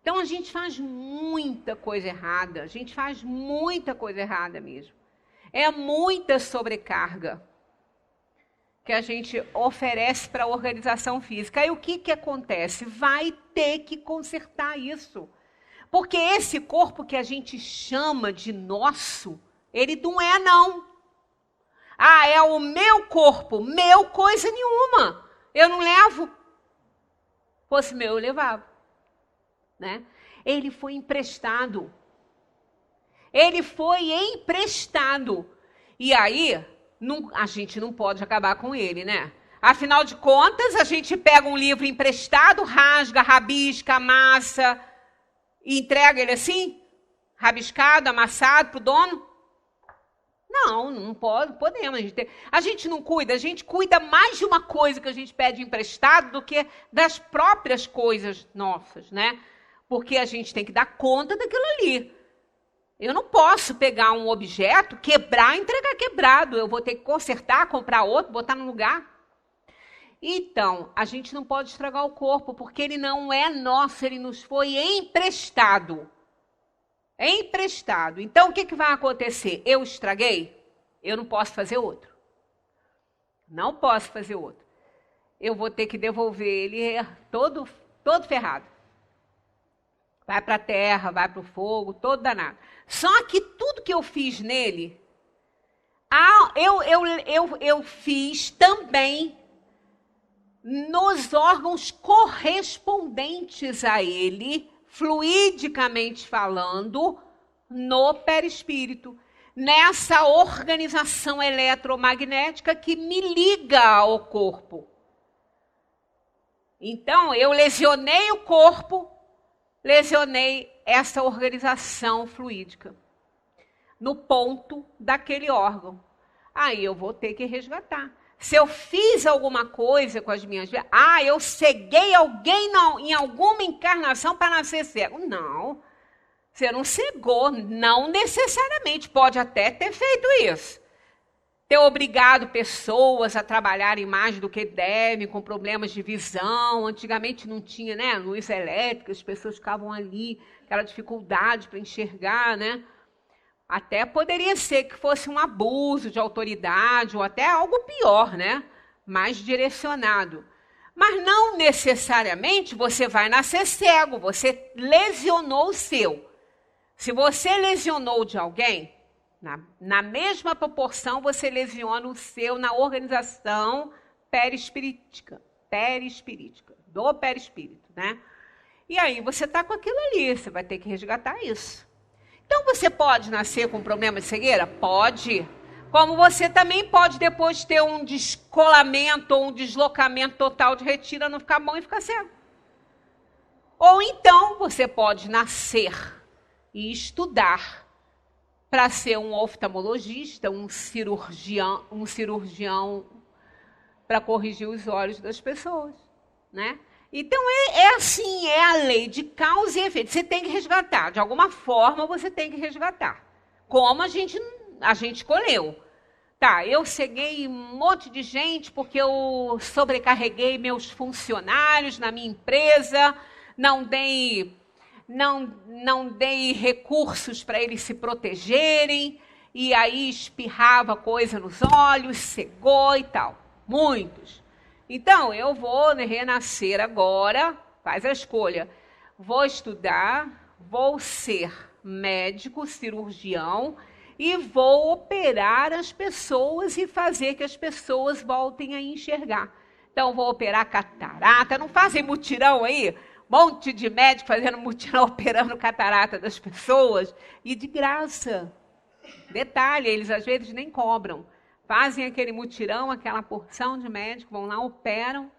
Então a gente faz muita coisa errada. A gente faz muita coisa errada mesmo. É muita sobrecarga que a gente oferece para a organização física. Aí o que acontece? Vai ter que consertar isso. Porque esse corpo que a gente chama de nosso, ele não é, não. É o meu corpo. Meu coisa nenhuma. Eu não levo. Fosse meu, eu levava. Né? Ele foi emprestado. Ele foi emprestado. E aí, a gente não pode acabar com ele, né? Afinal de contas, a gente pega um livro emprestado, rasga, rabisca, amassa, e entrega ele assim, rabiscado, amassado para o dono? Não podemos. A gente não cuida, a gente cuida mais de uma coisa que a gente pede emprestado do que das próprias coisas nossas, né? Porque a gente tem que dar conta daquilo ali. Eu não posso pegar um objeto, quebrar e entregar quebrado. Eu vou ter que consertar, comprar outro, botar no lugar. Então, a gente não pode estragar o corpo, porque ele não é nosso, ele nos foi emprestado. É emprestado. Então, o que vai acontecer? Eu estraguei? Eu não posso fazer outro. Não posso fazer outro. Eu vou ter que devolver ele todo ferrado. Vai para a terra, vai para o fogo, todo danado. Só que tudo que eu fiz nele, eu fiz também nos órgãos correspondentes a ele, fluidicamente falando, no perispírito, nessa organização eletromagnética que me liga ao corpo. Então, eu lesionei o corpo, lesionei essa organização fluídica no ponto daquele órgão. Aí eu vou ter que resgatar. Se eu fiz alguma coisa com as minhas vidas, eu ceguei alguém em alguma encarnação para nascer cego. Não, você não cegou, não necessariamente, pode até ter feito isso. Ter obrigado pessoas a trabalharem mais do que devem, com problemas de visão. Antigamente não tinha, né, luz elétrica, as pessoas ficavam ali, aquela dificuldade para enxergar, né? Até poderia ser que fosse um abuso de autoridade ou até algo pior, né? Mais direcionado. Mas não necessariamente você vai nascer cego, você lesionou o seu. Se você lesionou de alguém, na mesma proporção você lesiona o seu na organização perispirítica, do perispírito, né? E aí você está com aquilo ali, você vai ter que resgatar isso. Então, você pode nascer com problema de cegueira? Pode. Como você também pode depois ter um descolamento ou um deslocamento total de retina, não ficar bom e ficar cego. Ou então, você pode nascer e estudar para ser um oftalmologista, um cirurgião para corrigir os olhos das pessoas, né? Então, é assim, é a lei de causa e efeito. Você tem que resgatar, de alguma forma você tem que resgatar. Como a gente escolheu. Tá, eu ceguei um monte de gente porque eu sobrecarreguei meus funcionários na minha empresa, não dei recursos para eles se protegerem, e aí espirrava coisa nos olhos, cegou e tal. Muitos. Então, eu vou renascer agora, faz a escolha. Vou estudar, vou ser médico, cirurgião, e vou operar as pessoas e fazer que as pessoas voltem a enxergar. Então, vou operar catarata. Não fazem mutirão aí? Um monte de médico fazendo mutirão, operando catarata das pessoas. E de graça. Detalhe, eles às vezes nem cobram. Fazem aquele mutirão, aquela porção de médicos, vão lá, operam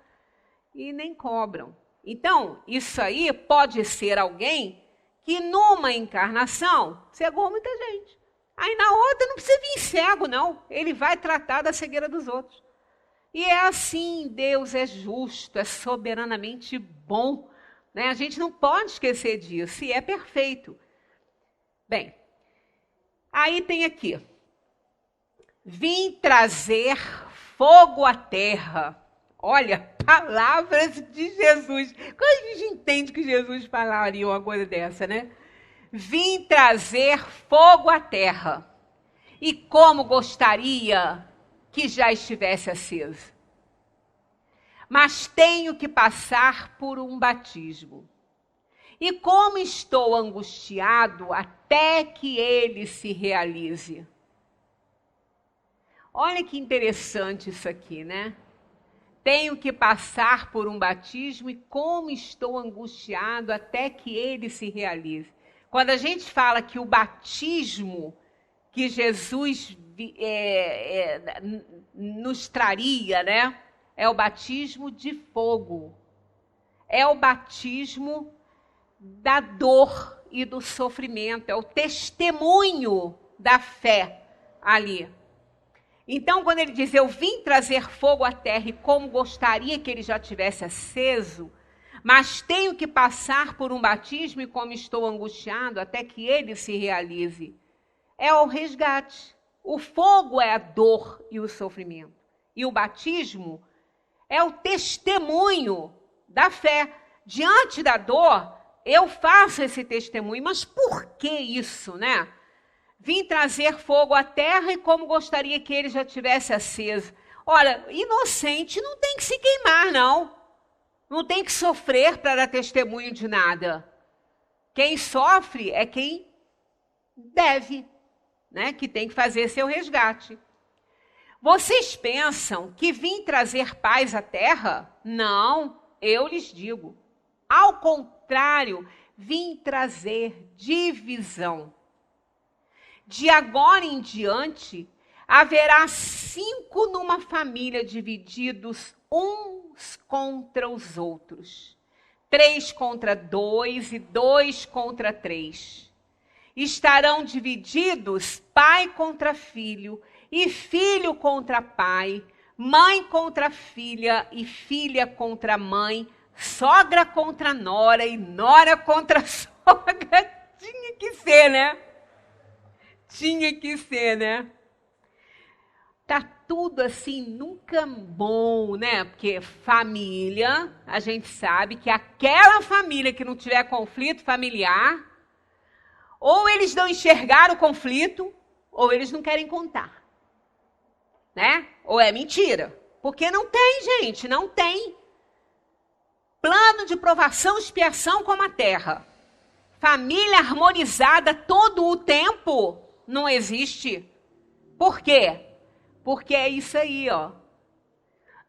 e nem cobram. Então, isso aí pode ser alguém que numa encarnação cegou muita gente. Aí na outra não precisa vir cego, não. Ele vai tratar da cegueira dos outros. E é assim, Deus é justo, é soberanamente bom, né? A gente não pode esquecer disso, e é perfeito. Bem, aí tem aqui. Vim trazer fogo à terra. Olha, palavras de Jesus. Quando a gente entende que Jesus falaria uma coisa dessa, né? Vim trazer fogo à terra. E como gostaria que já estivesse aceso. Mas tenho que passar por um batismo. E como estou angustiado até que ele se realize. Olha que interessante isso aqui, né? Tenho que passar por um batismo e como estou angustiado até que ele se realize. Quando a gente fala que o batismo que Jesus nos traria, né? É o batismo de fogo. É o batismo da dor e do sofrimento. É o testemunho da fé ali. Então, quando ele diz, eu vim trazer fogo à terra e como gostaria que ele já tivesse aceso, mas tenho que passar por um batismo e como estou angustiado até que ele se realize. É o resgate. O fogo é a dor e o sofrimento. E o batismo é o testemunho da fé. Diante da dor, eu faço esse testemunho. Mas por que isso, né? Vim trazer fogo à terra e como gostaria que ele já tivesse aceso. Olha, inocente não tem que se queimar, não. Não tem que sofrer para dar testemunho de nada. Quem sofre é quem deve, né? Que tem que fazer seu resgate. Vocês pensam que vim trazer paz à terra? Não, eu lhes digo. Ao contrário, vim trazer divisão. De agora em diante, haverá 5 numa família divididos uns contra os outros. 3 contra 2 e 2 contra 3. Estarão divididos pai contra filho, e filho contra pai, mãe contra filha, e filha contra mãe, sogra contra nora, e nora contra sogra. Tinha que ser, né? Tinha que ser, né? Tá tudo assim, nunca bom, né? Porque família, a gente sabe que aquela família que não tiver conflito familiar, ou eles não enxergaram o conflito, ou eles não querem contar. Né? Ou é mentira. Porque não tem, gente, não tem. Plano de provação, expiação como a terra. Família harmonizada todo o tempo não existe. Por quê? Porque é isso aí, ó.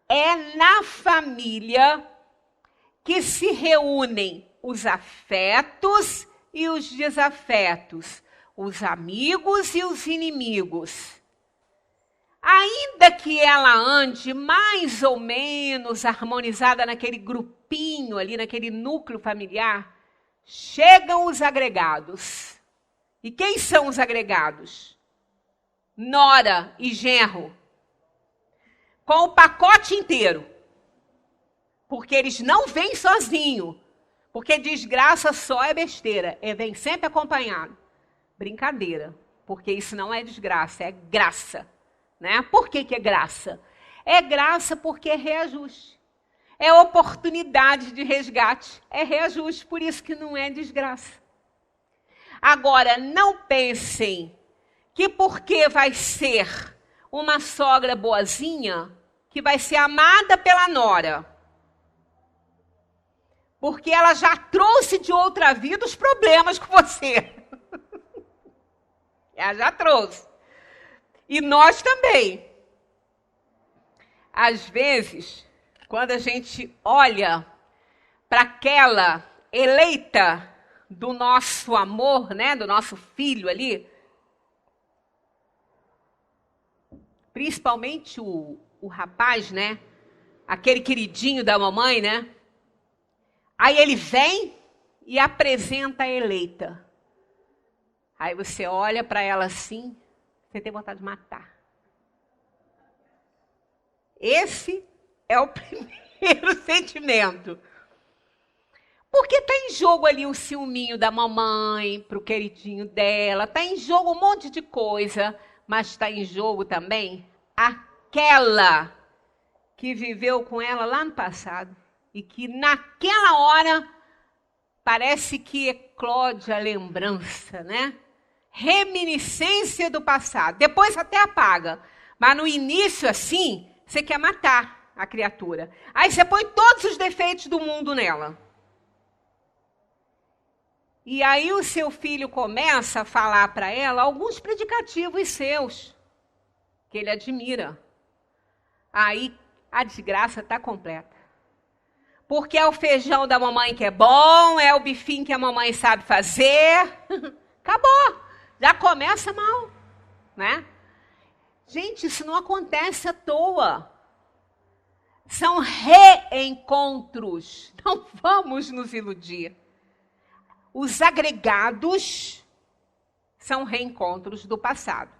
É na família que se reúnem os afetos e os desafetos, os amigos e os inimigos. Ainda que ela ande mais ou menos harmonizada naquele grupinho ali, naquele núcleo familiar, chegam os agregados. E quem são os agregados? Nora e genro. com o pacote inteiro. Porque eles não vêm sozinhos. Porque desgraça só é besteira. Vem sempre acompanhado. Brincadeira. Porque isso não é desgraça, é graça. Né? Por que é graça? É graça porque é reajuste. É oportunidade de resgate. É reajuste, por isso que não é desgraça. Agora, não pensem que porque vai ser uma sogra boazinha, que vai ser amada pela nora, porque ela já trouxe de outra vida os problemas com você. Ela já trouxe. E nós também. Às vezes, quando a gente olha para aquela eleita do nosso amor, né, do nosso filho ali, principalmente o rapaz, né, aquele queridinho da mamãe, né, aí ele vem e apresenta a eleita. Aí você olha para ela assim, você tem vontade de matar. Esse é o primeiro sentimento. Porque está em jogo ali o ciúminho da mamãe para o queridinho dela, está em jogo um monte de coisa, mas está em jogo também aquela que viveu com ela lá no passado e que naquela hora parece que eclode a lembrança, né? Reminiscência do passado. Depois até apaga, mas no início assim, você quer matar a criatura. Aí você põe todos os defeitos do mundo nela. E aí o seu filho começa a falar para ela alguns predicativos seus, que ele admira. Aí a desgraça está completa. Porque é o feijão da mamãe que é bom, é o bifinho que a mamãe sabe fazer. Acabou. Já começa mal, né? Gente, isso não acontece à toa. São reencontros. Não vamos nos iludir. Os agregados são reencontros do passado.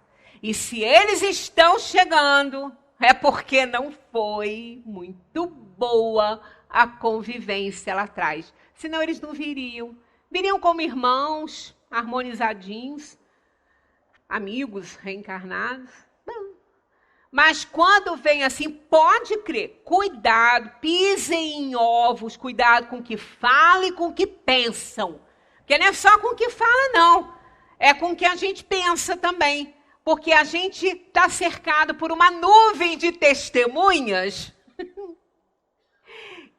E se eles estão chegando, é porque não foi muito boa a convivência lá atrás. Senão eles não viriam. Viriam como irmãos, harmonizadinhos, amigos reencarnados. Não. Mas quando vem assim, pode crer, cuidado, pisem em ovos, cuidado com o que falam e com o que pensam. Porque não é só com o que fala, não. É com o que a gente pensa também. Porque a gente está cercado por uma nuvem de testemunhas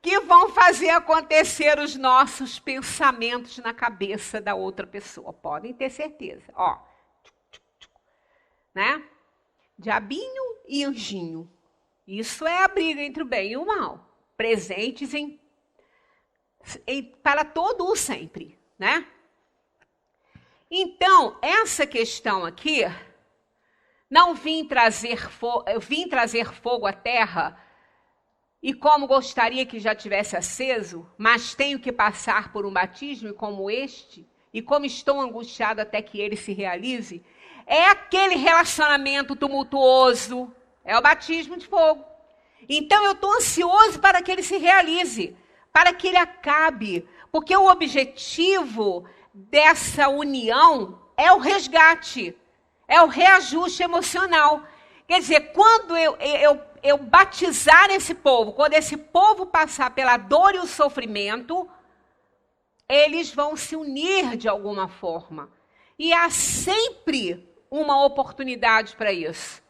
que vão fazer acontecer os nossos pensamentos na cabeça da outra pessoa. Podem ter certeza. Ó, né? Diabinho e anjinho. Isso é a briga entre o bem e o mal. Presentes para todo o sempre, né? Então, essa questão aqui, não vim trazer fogo à terra, e como gostaria que já tivesse aceso, mas tenho que passar por um batismo como este, e como estou angustiado até que ele se realize, é aquele relacionamento tumultuoso, é o batismo de fogo. Então eu estou ansioso para que ele se realize, para que ele acabe, porque o objetivo dessa união é o resgate, é o reajuste emocional. Quer dizer, quando eu batizar esse povo, quando esse povo passar pela dor e o sofrimento, eles vão se unir de alguma forma. E há sempre uma oportunidade para isso.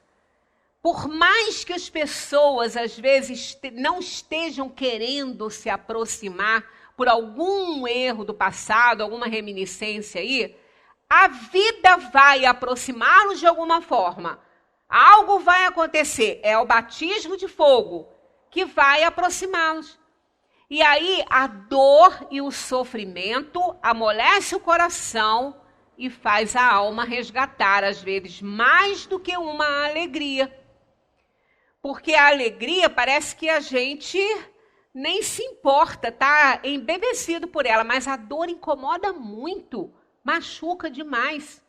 Por mais que as pessoas, às vezes, não estejam querendo se aproximar por algum erro do passado, alguma reminiscência aí, a vida vai aproximá-los de alguma forma. Algo vai acontecer, é o batismo de fogo que vai aproximá-los. E aí a dor e o sofrimento amolece o coração e faz a alma resgatar, às vezes, mais do que uma alegria. Porque a alegria parece que a gente nem se importa, está embevecido por ela, mas a dor incomoda muito, machuca demais.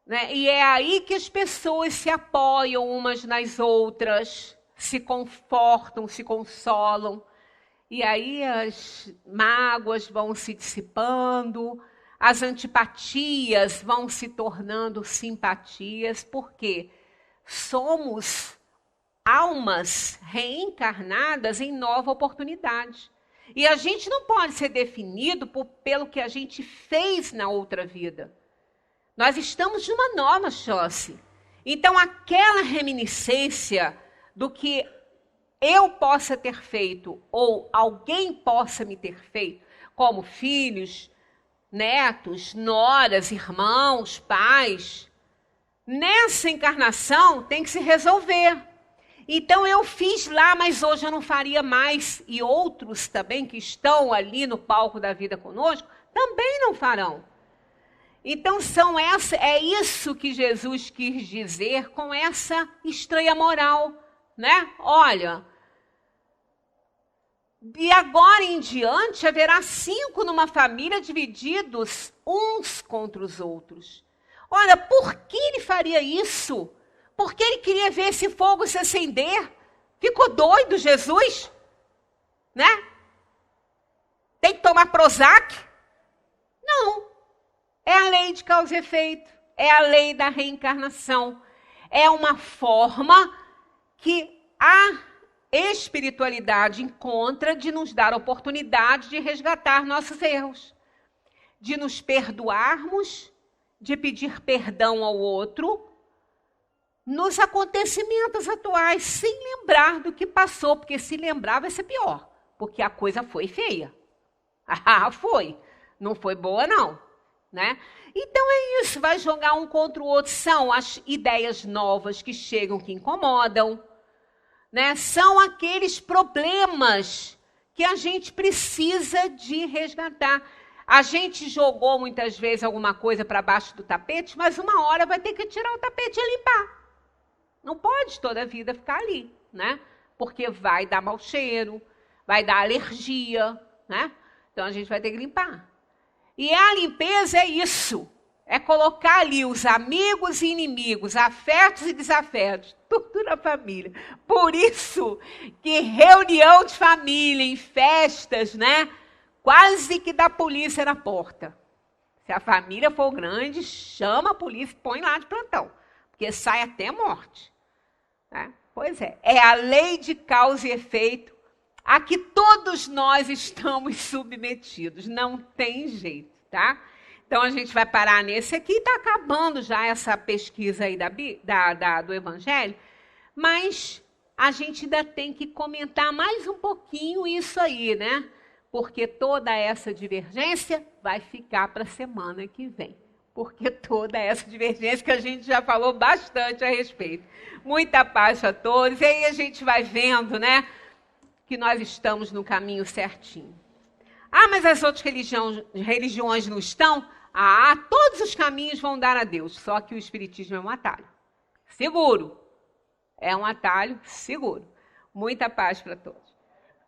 Né? E é aí que as pessoas se apoiam umas nas outras, se confortam, se consolam. E aí as mágoas vão se dissipando, as antipatias vão se tornando simpatias, porque somos almas reencarnadas em nova oportunidade. E a gente não pode ser definido pelo que a gente fez na outra vida. Nós estamos numa nova chance. Então, aquela reminiscência do que eu possa ter feito ou alguém possa me ter feito, como filhos, netos, noras, irmãos, pais, nessa encarnação tem que se resolver. Então eu fiz lá, mas hoje eu não faria mais. E outros também que estão ali no palco da vida conosco, também não farão. Então é isso que Jesus quis dizer com essa estranha moral, né? Olha, de agora em diante haverá 5 numa família divididos uns contra os outros. Olha, por que ele faria isso? Porque ele queria ver esse fogo se acender. Ficou doido, Jesus? Né? Tem que tomar Prozac? Não. É a lei de causa e efeito. É a lei da reencarnação. É uma forma que a espiritualidade encontra de nos dar a oportunidade de resgatar nossos erros. De nos perdoarmos, de pedir perdão ao outro, nos acontecimentos atuais, sem lembrar do que passou, porque se lembrar vai ser pior, porque a coisa foi feia. Ah, foi. Não foi boa, não. Né? Então é isso, vai jogar um contra o outro. São as ideias novas que chegam, que incomodam. Né? São aqueles problemas que a gente precisa de resgatar. A gente jogou muitas vezes alguma coisa para baixo do tapete, mas uma hora vai ter que tirar o tapete e limpar. Não pode toda a vida ficar ali, né? Porque vai dar mau cheiro, vai dar alergia, né? Então a gente vai ter que limpar. E a limpeza é isso. É colocar ali os amigos e inimigos, afetos e desafetos, tudo na família. Por isso que reunião de família em festas, né? Quase que dá polícia na porta. Se a família for grande, chama a polícia e põe lá de plantão. Porque sai até morte. Né? Pois é. É a lei de causa e efeito a que todos nós estamos submetidos. Não tem jeito, tá? Então, a gente vai parar nesse aqui. Está acabando já essa pesquisa aí do Evangelho. Mas a gente ainda tem que comentar mais um pouquinho isso aí, né? Porque toda essa divergência vai ficar para a semana que vem. Porque toda essa divergência que a gente já falou bastante a respeito. Muita paz a todos. E aí a gente vai vendo, né, que nós estamos no caminho certinho. Ah, mas as outras religiões não estão? Ah, todos os caminhos vão dar a Deus. Só que o Espiritismo é um atalho. Seguro. É um atalho seguro. Muita paz para todos.